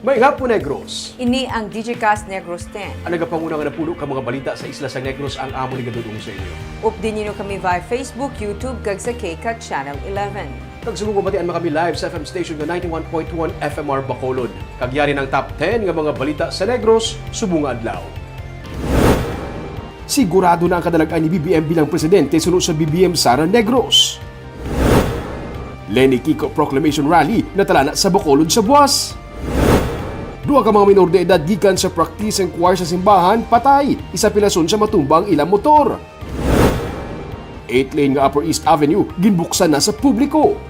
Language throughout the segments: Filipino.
May hapon Negros. Ini ang DigiCast Negros 10. Ang nagapanguna nga napuno ka mga balita sa isla sa Negros ang amo ni gadudong sa inyo. Updin niyo kami via Facebook, YouTube, kag sa KCAT Channel 11. Kagsugong mabatian kami live sa FM station nga 91.1 FMR Bacolod. Kagyari ng top 10 nga mga balita sa Negros, subong adlaw. Sigurado na ang kadalagan ni BBM bilang presidente sunod sa BBM Sara Negros. Lenny Kiko Proclamation Rally natala na sa Bacolod sa buwas. Duha ka mga minor de edad gikan sa practice and choir sa simbahan patay, isa pilason sa matumbang ilang motor. 8-lane nga Upper East Avenue ginbuksan na sa publiko.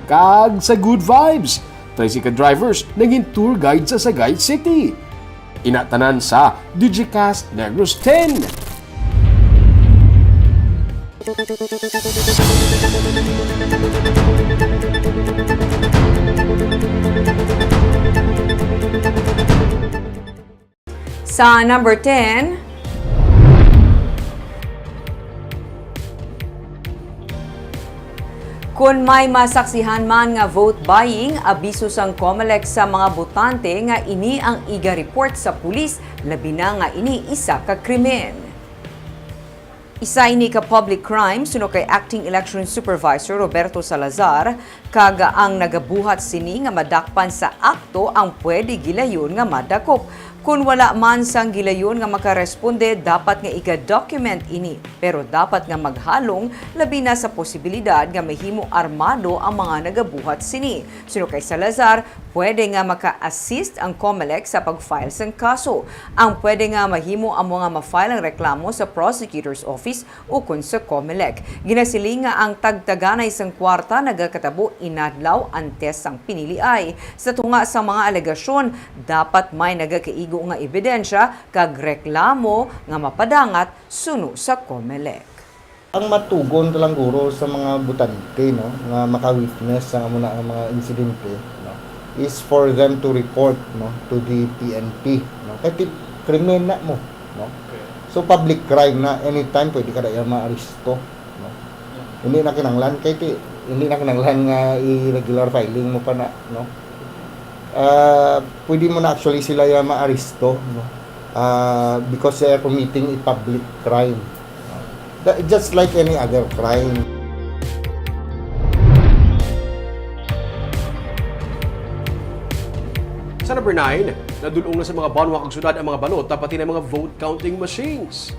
Kag sa good vibes, tricycle drivers naging tour guide sa Sagay City. Inatanan sa DigiCast Negros 10. Sa number 10, kung may masaksihan man nga vote buying, abiso sang COMELEC sa mga botante nga ini ang iga-report sa pulis, labi na nga ini isa ka krimen. Isa ini ka public crime suno kay Acting Election Supervisor Roberto Salazar, kaga ang nagabuhat sini nga madakpan sa akto ang pwede gilayon nga madakop. Kung wala man sang gilayon nga makaresponde, dapat nga iga-document ini. Pero dapat nga maghalong, labi na sa posibilidad nga mahimo armado ang mga nagabuhat sini. Suno kay Salazar, pwede nga maka-assist ang COMELEC sa pag-file sang kaso. Ang pwede nga mahimo ang mga ma-file ang reklamo sa Prosecutor's Office o kun sa COMELEC. Ginasiling nga ang tagtaganay sang kwarta nagakatabo inadlaw antes sang piniliay. Sa tunga sa mga alegasyon, dapat may nagakaigo nga ebidensya kag reklamo nga mapadangat suno sa COMELEC. Ang matugon talang guro sa mga butante, no, nga maka-witness sa muna ang mga insidente, no, is for them to report, no, to the PNP, no. Kahit krimen na mo, no. So public crime na anytime pwede ka na ma-aristo, no. Hindi na kinanglan hindi na kinanglan nga irregular filing mo pa na, no. Pwede mo na actually sila ma-aristo, no? Because they are committing a public crime. Just like any other crime. Sa number 9, nadulong na sa mga banwa kag syudad ang mga balota pati na mga vote counting machines.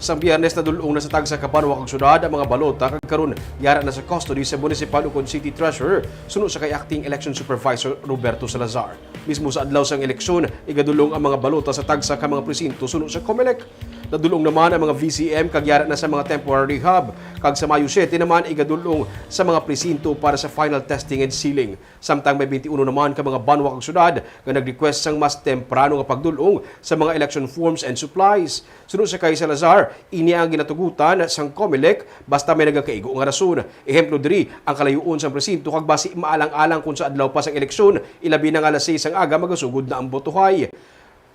Sa Biyernes nadulong na sa tagsa ka banwa kag syudad ang mga balota kag karon yara na sa custody sa Municipal ug City Treasurer sunod sa kay Acting Election Supervisor Roberto Salazar. Mismo sa adlaw sang eleksyon, igadulong ang mga balota sa tagsa ka mga presinto sunod sa COMELEC. Nadulong naman ang mga VCM kag yara na sa mga temporary hub kag sa Mayo 7 naman igadulong sa mga presinto para sa final testing and sealing. Samtang may 21 naman ka mga banwa kag syudad nga nag-request sang mas temprano nga pagdulong sa mga election forms and supplies. Sunod sa kay Salazar, ini ang ginatugutan sang COMELEC basta may nagakaigo nga rason. Ehemplo diri ang kalayuon sang presinto kag basi maalang-alang kung sa adlaw pa sang eleksyon, ilabi na nga alas 6 ang aga magasugod na ang botohay.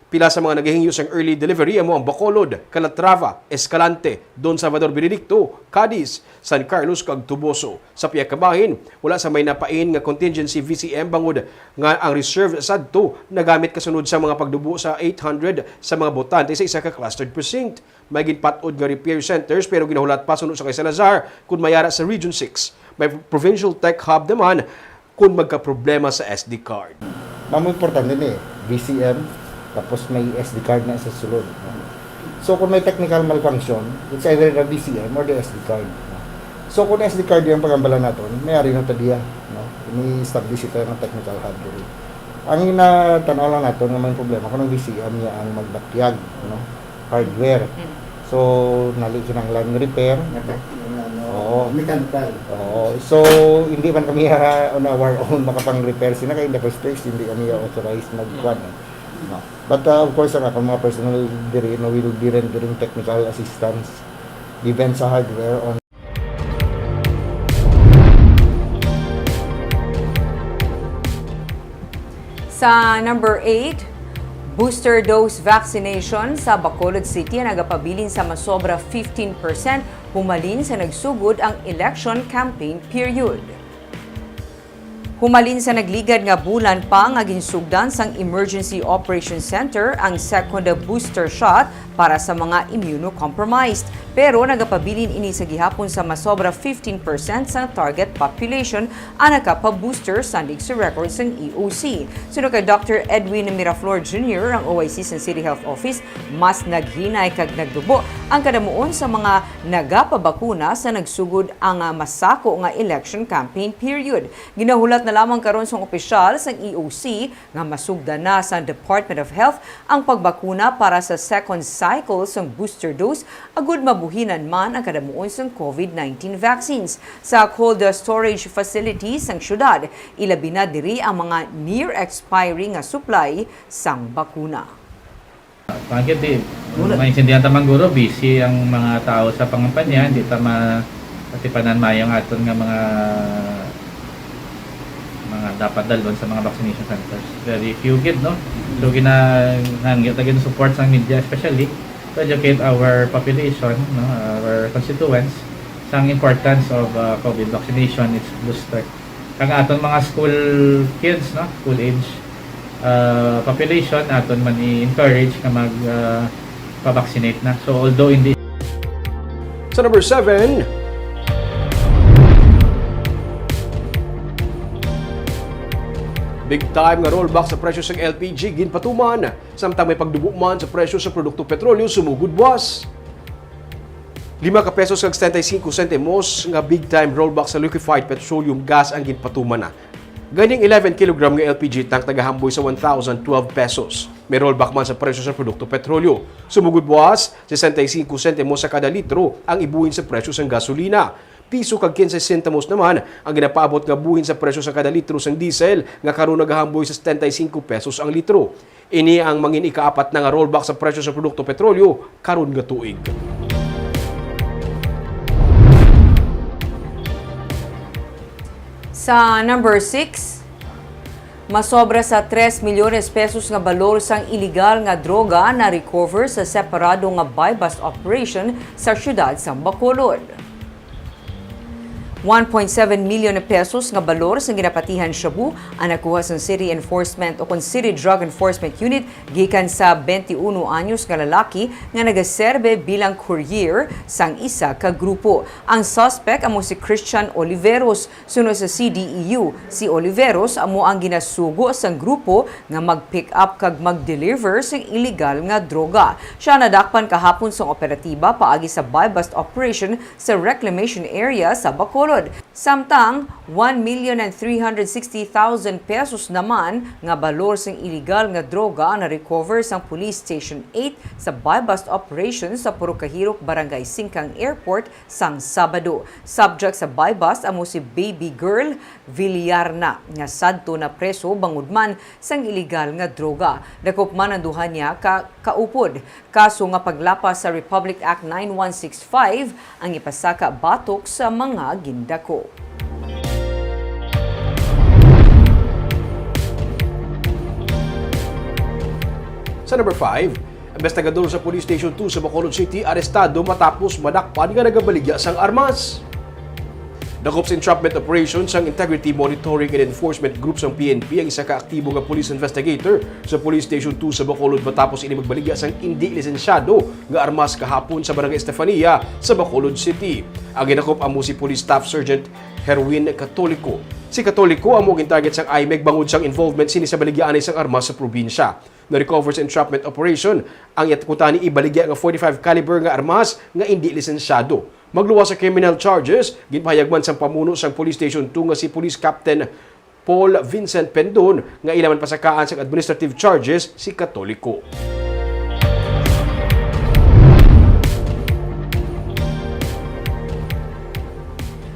Pila sa mga nagahingyo sang early delivery amo ang Bacolod, Calatrava, Escalante, Don Salvador Benedicto, Cadiz, San Carlos kag Tuboso. Sa piya kabahin, wala sa may napain nga contingency VCM bangod nga ang reserve sadto nagamit kasunod sa mga pagdubo sa 800 sa mga botante sa isa ka clustered precinct. May ginpatod nga repair centers pero ginahulat pa sunod sa kay Salazar kung mayara sa Region 6. May provincial tech hub naman kung magka-problema sa SD card. Mamo importante ni VCM tapos may SD card na sa sulod. So kung may technical malfunction, it's either the VCM or the SD card. So kung SD card yung pagambala natin, mayari na tadiya, no? Ini-establish ito ng technical hub dito. Ang inatanaw lang natin nga may problema kung ang VCM niya ang magbatyag, no? Hardware. So nalit ng line repair. Oo, mechanical. Oo. So hindi man kami on our own makapang-repair sina kay in the first place hindi kami authorized magkuan. No. But of course, ang akong mga personal diri no, will be rendering technical assistance given sa hardware on. Sa number 8, booster dose vaccination sa Bacolod City nagapabilin sa masobra 15% humalin sa nagsugod ang election campaign period. Humalin sa nagligad nga bulan pa nga ginsugdan sang Emergency Operations Center ang second booster shot para sa mga immunocompromised. Pero nagapabilin ini sa gihapon sa masobra 15% sa target population ang nakapa-booster sandig sa records ng EOC. Sunod kay Dr. Edwin Miraflor Jr., ang OIC sa City Health Office, mas naghinay kag nagdubo ang kadamuon sa mga nagapabakuna sa nagsugod ang masako nga election campaign period. Ginahulat na lamang karon sa opisyal sa EOC nga masugda na sa Department of Health ang pagbakuna para sa second cycle sa booster dose agud mabuhinan man ang kadamuon sa COVID-19 vaccines. Sa cold storage facilities sang syudad, ilabi na diri ang mga near expiry nga supply sang bakuna. Bakit maintindihan tamang guro, busy ang mga tao sa pangampanya, hindi tama patipanan mayong aton nga mga dapat dalon sa mga vaccination centers. Very few gid, no? So ginahangit na support sa media especially to educate our population, no, our constituents sa importance of COVID vaccination, its booster. Kang aton mga school kids, no, school age population, aton man i-encourage ka mag pa-vaccinate na. So although in the Sa number 7, big time nga rollback sa presyo sa LPG ginpatuman, samtang may pagdugo man sa presyo sa produkto petrolyo sumugod buwas. 5 ka pesos kag 75 sentimos nga big time rollback sa liquefied petroleum gas ang ginpatuman na. Ganing 11 kg nga LPG tank nagahamboy sa 1,012 pesos. May rollback man sa presyo sa produkto petrolyo. Sumugod buwas, 65 sentimos sa kada litro ang ibuhin sa presyo sa gasolina. Piso kag 15 sentimos naman ang ginapaabot nga buhin sa presyo sa kada litro sang diesel nga karon nagahamboy sa 75 pesos ang litro. Ini ang mangin ikaapat na nga rollback sa presyo sa produkto petrolyo karon nga tuig. Sa number 6, masobra sa 3 milyones pesos nga balor sang iligal nga droga na recover sa separado nga buy-bust operation sa syudad sa Bacolod. 1.7 milyon pesos nga balor sa ginapatihan shabu ang nakuha sa City Enforcement o City Drug Enforcement Unit gikan sa 21 anyos nga lalaki nga nagaserbe bilang courier sang isa ka grupo. Ang suspect amo si Christian Oliveros. Sunod sa CDEU, si Oliveros amo ang ginasugo sang grupo nga mag-pick up kag mag-deliver sang illegal nga droga. Siya nadakpan kahapon sa operatiba paagi sa buy-bust operation sa reclamation area sa Bacolod. Samtang 1,360,000 pesos naman nga balor sang illegal nga droga na recover sang Police Station 8 sa buy-bust operation sa Purukahirok, Barangay Singkang Airport sang Sabado. Subject sa buy-bust amo si Baby Girl Villarna nga sadto na preso bangod man sang illegal nga droga. Dakop man ang duha niya kaupod. Kaso nga paglapas sa Republic Act 9165 ang ipasaka batok sa mga gindako. Sa number 5, investigador sa Police Station 2 sa Bacolod City arestado matapos madakpan nga nagabaligya sang armas. Dakop sa entrapment operation sang Integrity Monitoring and Enforcement Group sang PNP ang isa ka aktibo nga police investigator sa Police Station 2 sa Bacolod matapos ini magbaligya sang hindi lisensyado nga armas kahapon sa Barangay Estefania sa Bacolod City. Ang ginakop amo si Police Staff Sergeant Herwin Catolico. Si Catolico amo gintarget sang IMEG bangod sang involvement sini sa baligyaan sang armas sa probinsya. Na-recover sa entrapment operation ang yatkutani ibaligya nga 45 caliber nga armas nga hindi lisensyado. Magluwas sa criminal charges, ginpahayag man sang pamuno sang Police Station 2 nga si Police Captain Paul Vincent Pendon nga ilaman pasakaan sang administrative charges si Catolico.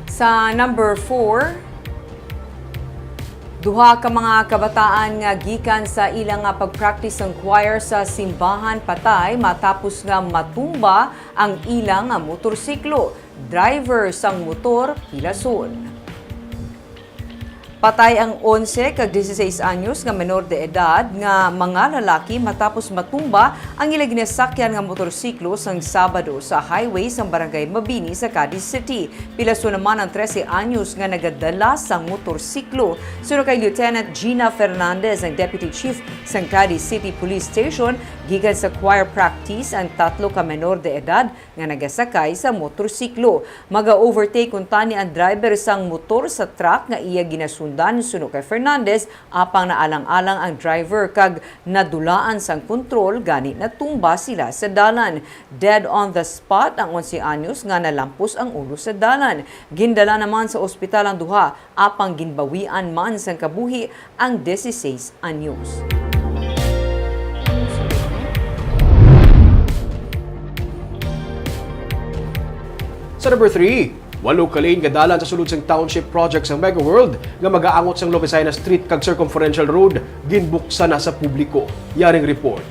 Sa number 4, duha ka mga kabataan nga gikan sa ilang nga pagpractice ng choir sa simbahan patay matapos nga matumba ang ilang nga motorsiklo. Driver sang motor pilason. Patay ang 11 kag 16 anyos nga menor de edad nga mga lalaki matapos matumba ang ila ginasakyan nga motorsiklo sang Sabado sa highway sa barangay Mabini sa Cadiz City. Pilaso naman ang 13 anyos nga nagadala sang motorsiklo. Sunod kay Lieutenant Gina Fernandez, ang Deputy Chief sang Cadiz City Police Station, gikan sa choir practice ang 3 ka menor de edad nga nagasakay sa motorsiklo. Maga-overtake kuntani ang driver sang motor sa truck nga iya ginasundan suno kay Fernandez, apang naalang-alang ang driver kag nadulaan sang kontrol gani natumba sila sa dalan. Dead on the spot ang 11 anyos nga nalampos ang ulo sa dalan. Gindala naman sa ospital ang duha, apang ginbawian man sang kabuhi ang 16 anyos. Sa number 3, walo ka lane nga dalan sa sulod sang township project sa Mega World nga mag-aangot sang Lopesina Street kag Circumferential Road ginbuksan na sa publiko. Yaring report.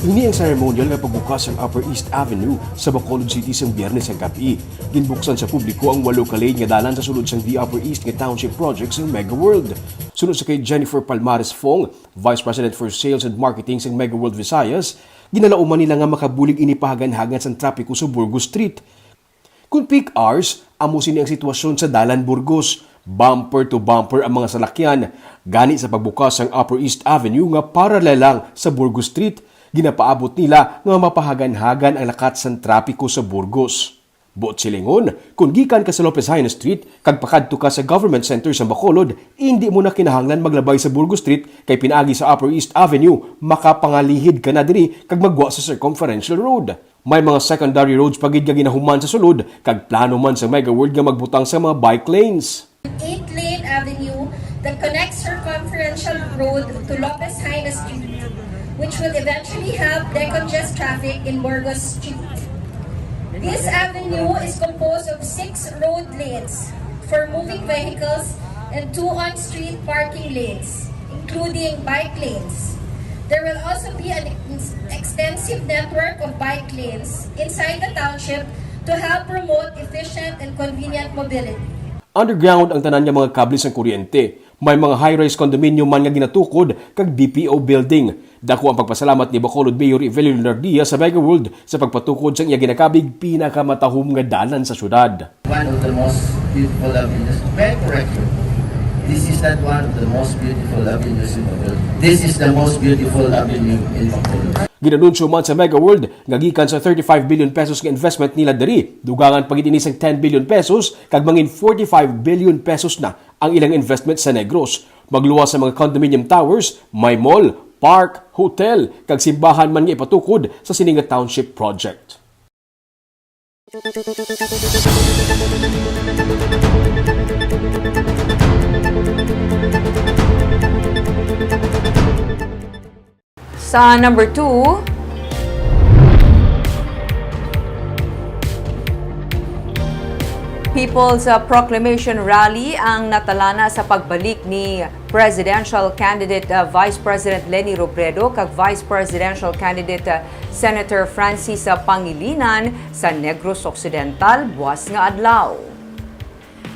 Ini ang ceremonial nga pagbukas ang Upper East Avenue sa Bacolod City sa Biyernes ang gabi. Ginbuksan sa publiko ang walo ka lane nga dalan sa sulod sang The Upper East nga township project sa Mega World. Sunod sa kay Jennifer Palmares Fong, Vice President for Sales and Marketing sa Mega World Visayas, ginalauman nila nga makabulig inipahagan-hagan sa trapiko sa Burgos Street. Kung peak hours, amusin ang sitwasyon sa Dalan Burgos. Bumper to bumper ang mga salakyan. Gani sa pagbukas ang Upper East Avenue nga paralel lang sa Burgos Street, ginapaabot nila nga mapahagan-hagan ang lakat sa trapiko sa Burgos. Buot silingon, kung gikan ka sa Lopesina Street, kag pakadto ka sa Government Center sa Bacolod, hindi mo na kinahanglan maglabay sa Burgos Street kay pinaagi sa Upper East Avenue, makapangalihid ka na diri kag magwa sa Circumferential Road. May mga secondary roads pagid nga ginahuman sa sulod, kag plano man sa Mega World nga magbutang sa mga bike lanes. 8-lane avenue that connects Circumferential Road to Lopesina Street, which will eventually help decongest traffic in Burgos Street. This avenue is composed of 6 road lanes for moving vehicles and 2 on-street parking lanes, including bike lanes. There will also be an extensive network of bike lanes inside the township to help promote efficient and convenient mobility. Underground ang tanan nga mga kable sa kuryente. May mga high-rise condominium man nga ginatukod kag BPO building. Dako ang pagpasalamat ni Bacolod Mayor Evelio Lunardia sa Mega World sa pagpatukod sa iya ginakabig pinakamatahum nga dalan sa syudad. One of the most beautiful avenues. Very correct. This is not one of the most beautiful avenues in the world. This is the most beautiful avenue in Bacolod. Ginanunsyo man sa Mega World nga gikan sa 35 billion pesos nga investment nila diri. Dugangan pagid ini sang 10 billion pesos kag mangin 45 billion pesos na ang ilang investment sa Negros. Magluwas sa mga condominium towers, may mall, park, hotel kag simbahan man nga ipatukod sa sininga township project. Sa number 2, People's Proclamation Rally ang natalana sa pagbalik ni Presidential Candidate Vice President Leni Robredo kag Vice Presidential Candidate Senator Francis Pangilinan sa Negros Occidental buwas nga adlaw.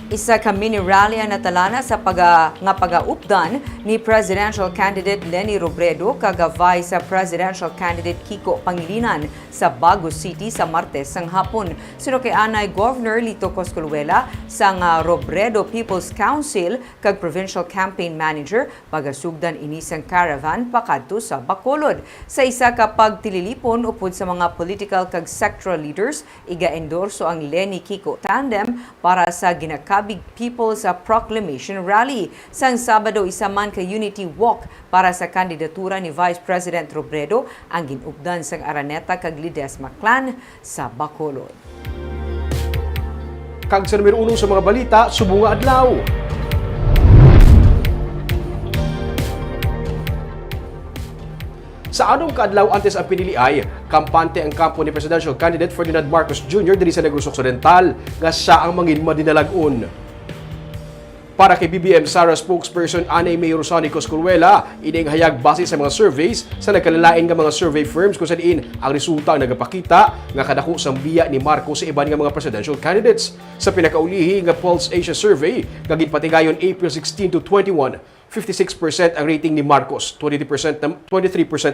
Isa ka mini rally ang natalana sa pagaupdan ni Presidential Candidate Leni Robredo kag Vice Presidential Candidate Kiko Pangilinan sa Baguio City sa Martes sang hapon. Sino kay anay Governor Lito Coscoluela sang Robredo People's Council kag Provincial Campaign Manager pagasugdan ini sang caravan pakadto sa Bacolod. Sa isa ka pagtililipon upod sa mga political kag sectoral leaders, iga-endorso ang Leni Kiko tandem para sa ginakabig People's Proclamation Rally. Sang Sabado, isa man ka Unity Walk para sa kandidatura ni Vice President Robredo ang ginupdan sang Araneta kag Ledesma Clan sa Bacolod. Kag sa numero 1 sa mga balita, subong nga adlaw. Sa anong kaadlaw antes ang pinili ay, kampante ang kampo ni Presidential Candidate Ferdinand Marcos Jr. diri sa Negros Occidental nga siya ang mangin madinalag-on. Para kay BBM Sara spokesperson Anay Mayor Rosanico Escuruela, ining hayag base sa mga surveys sa nagkalalain nga mga survey firms kung saan ang resulta ang nagapakita nga kadako sang biya ni Marcos sa iban nga mga presidential candidates. Sa pinakaulihi nga Pulse Asia survey nga ginpatigayon April 16 to 21, 56% ang rating ni Marcos, 23%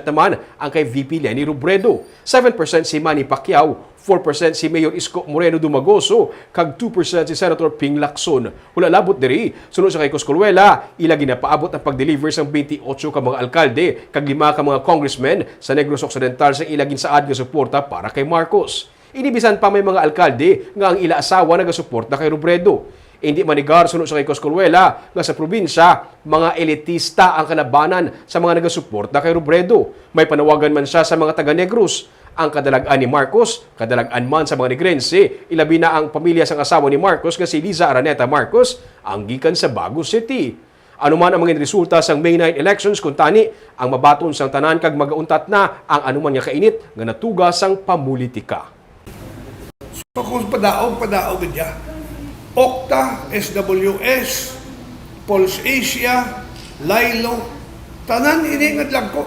naman ang kay VP Leni Robredo, 7% si Manny Pacquiao, 4% si Mayor Isko Moreno Dumagoso, kag 2% si Senator Ping Lacson. Wala labot diri, sunod sa kay Coscolluela, ila ginapaabot ang pag-deliver sang 28 ka mga alkalde, kag 5 ka mga congressmen sa Negros Occidental sa ilagin saad nga suporta para kay Marcos. Inibisan pa may mga alkalde nga ang ila asawa nagasuporta kay Robredo. Hindi manigar sunod sa kay Coscolluela nga sa probinsya, mga elitista ang kalabanan sa mga nagasuporta kay Robredo. May panawagan man siya sa mga taga-Negros. Ang kadalagan ni Marcos, kadalagan man sa mga Negrense, ilabi na ang pamilya sang asawa ni Marcos nga si Liza Araneta Marcos, ang gikan sa Baguio City. Ano man ang mga resulta sang May 9 elections kung tani, ang mabaton sang tanan kag magauntat na ang anuman nga kainit nga natuga sang pamulitika. So kung padaog niya, Okta, SWS, Pulse Asia, Lilo, tanan iningad lang ko.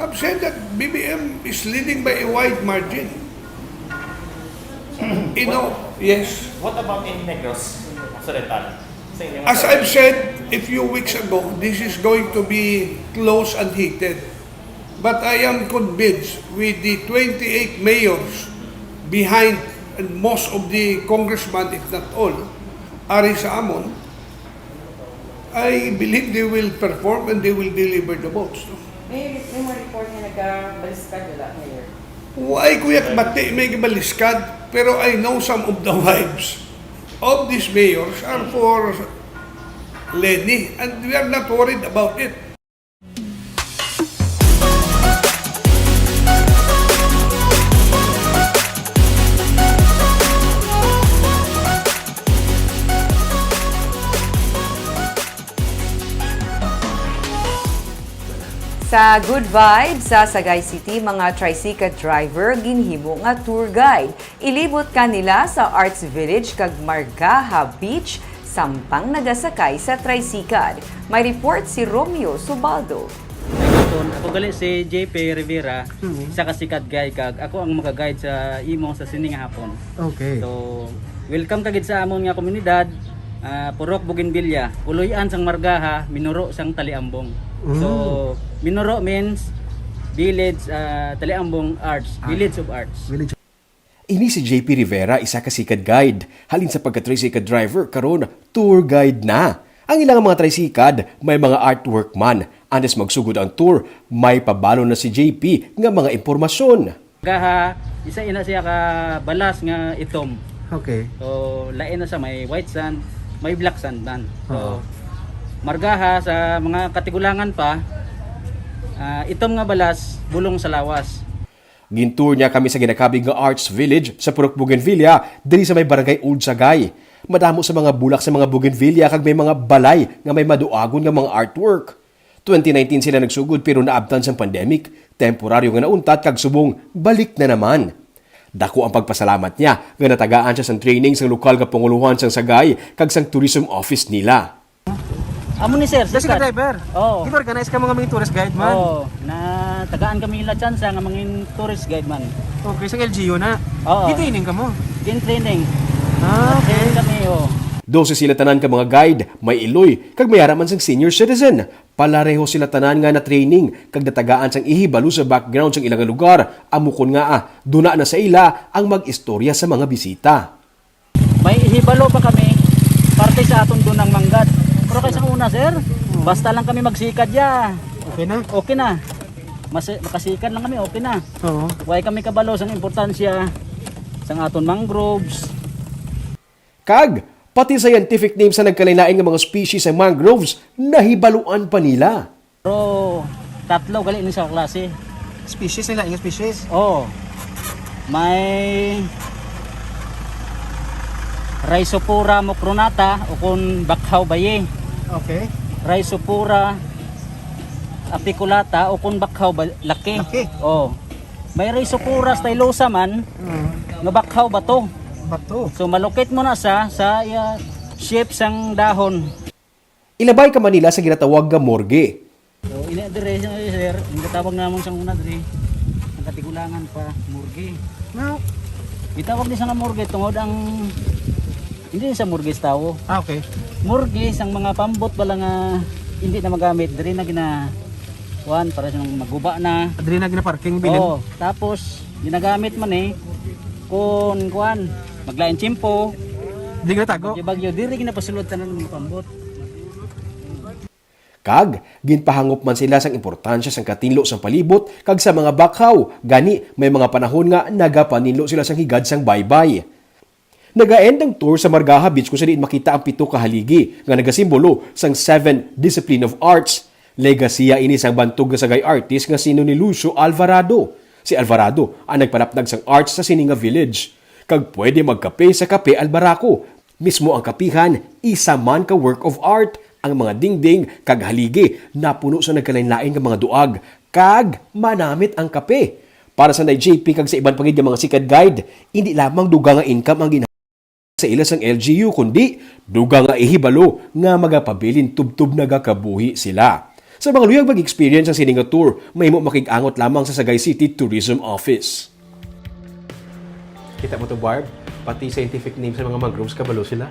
I've said that BBM is leading by a wide margin. Yes. What about in Negros Occidental? Sa inyong As I've said a few weeks ago, this is going to be close and heated. But I am convinced with the 28 mayors behind and most of the congressmen, if not all, ari sa amon, I believe they will perform and they will deliver the votes. May mga report na nagkabaliskad wala ngayon. Why kuya bati may gibaliskad, pero I know some of the wives of these mayors are for Leni and we are not worried about it. Sa Good Vibes sa Sagay City, mga tricycle driver ginhimo nga tour guide. Ilibot kanila sa Arts Village kag Margaha Beach, sampang nagasakay sa tricycle. May report si Romeo Subaldo. Ako gali si JP Rivera, isa ka sikat guide kag ako ang mag-guide sa imo sa sining hapon. Okay. So, welcome kagid sa amon nga komunidad. Purok Bougainvillea, Uloyan sang Margaha, Minuro sang Taliambong. So, Minuro means Village Taliambong Arts, Village of Arts. Ini si JP Rivera, isa ka sikat guide. Halin sa pagka-tricycle driver, karon tour guide na. Ang ilang mga tricycad, may mga artwork man. Antes magsugod ang tour, may pabalo na si JP nga mga impormasyon. Margaha, isa ina siya ka balas nga itom. Okay. So, lain na sa may white sand, may black sand man. So, Margaha sa mga katigulangan pa, itom nga balas, bulong sa lawas. Gintour niya kami sa ginakabig nga Arts Village sa Purok Bougainvillea, diri sa may barangay Old Sagay. Madamo sa mga bulak sa mga Bougainvillea kag may mga balay nga may maduagon nga mga artwork. 2019 sila nagsugod pero naabtan sa pandemic, temporaryo nga nauntat kag subong balik na naman. Dako ang pagpasalamat niya nga natagaan siya sa training sa lokal nga panguluhan sang Sagay kag sang tourism office nila. Amo ni sir, Kasi ka driver. Oo. Organize ka mga tourist guide man. Oo, na tagaan kami nila chance nga mga tourist guide man. Okay, sa LGU na. Oo. Di-training ka mo. In training. Okay. Kami, oh. 12 sila tanan ka mga guide, may iloy, kag may araman sang senior citizen. Palareho sila tanan nga na training, kag natagaan sang ihibalo sa background sang ilang lugar. Amukon nga duna na sa ila ang mag-istorya sa mga bisita. May ihibalo pa kami, parte sa aton dunang manggad. Pero kaysa una sir, basta lang kami magsikad ya. Okay na? Okay na. Makasikan lang kami, okay na. Oo. Huwag kami kabalo sang importansya sang aton mangroves. Kag, pati scientific name sa nagkalain-lain ng mga species ng mangroves, nahibaluan pa nila. Pero tatlo gali ni sa klase. Species nila, yung species. Oh. May Rhizopora mucronata o kun bakhaw baye. Okay. Rhizopora apiculata o kun bakhaw laki. Laki. Oh. May Rhizopora stylosa man nga bakhaw bato. Bato. So malukit mo na sa shape sang dahon. Ilabay ka Manila sa ginatawag nga morgue. So ini dire sir, ang tawag namon sang una dire. Ang katigulangan pa morgue. No. Gitawag ni sa nga morgue tungod ang hindi sa morgue sa tao. Okay. Morgue sang mga pambot bala nga hindi na magamit dire na gina kuan para sa maguba na. Adri na gina-parking bilin. Oo, tapos ginagamit man kun kuan maglain tiyempo. Di ginatago. Bagyo diri ginapasulod tanan ng mga pambot. Kag, ginpahangop man sila sang importansya sang katinlo sang palibot kag sa mga bakhaw. Gani, may mga panahon nga nagapaninlo sila sang higad sang baybay. Nagaend ang tour sa Margaha Beach kung saan makita ang 7 ka haligi nga nagasimbolo sang 7 discipline of arts. Legasiya ini sang bantog nga sagay artist nga sino ni Lucio Alvarado. Si Alvarado ang nagpanapnag sang arts sa Sininga Village. Kag pwede magkape sa Kape Albaraco. Mismo ang kapihan, isa man ka work of art. Ang mga dingding kag haligi napuno sa nagkalain-lain nga mga duag kag manamit ang kape. Para sa JP kag sa iban pagid nga mga sikat guide, hindi lamang duga nga income ang sa ila sang LGU kundi duga nga ihibalo nga magapabilin tubtub nagakabuhi sila. Sa mga luyag mag-experience ang Sininga Tour, mahimo makig-angot lamang sa Sagay City Tourism Office. Kita mo to Barb? Pati scientific name sa mga mangroves, kabalo sila.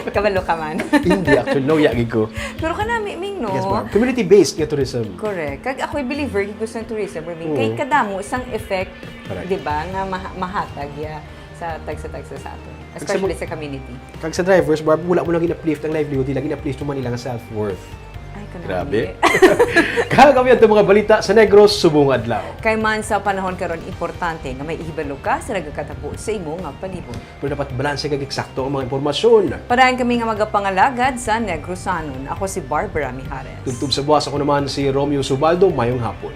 Kabalo ka man. Hindi, actually, no, yagi ko. Pero ka na, Ming, no? Yes, Barb. Community-based nga tourism. Correct. Kag ako'y believer gusto ng tourism. Kay kadamo isang effect, Correct. di ba, nga mahatag ya sa tagsa-tagsa sa ato. Especially sa community. Kag sa drivers, Barb, wala mo lang in-uplift ang livelihood, lagi in-uplift mo Manila nga self-worth. Ay, kanami. Grabe. Kagawin ito mga balita sa Negros, Subong Adlaw. Kay man sa panahon karon importante nga may ihibalo ka sa nagakatapo sa imo nga palibot. Pero dapat balanse kag eksakto ang mga impormasyon. Parayan kami nga magapangalagad sa Negrosanon. Ako si Barbara Mijares. Tugtog sa buwas ako naman si Romeo Subaldo, mayong hapon.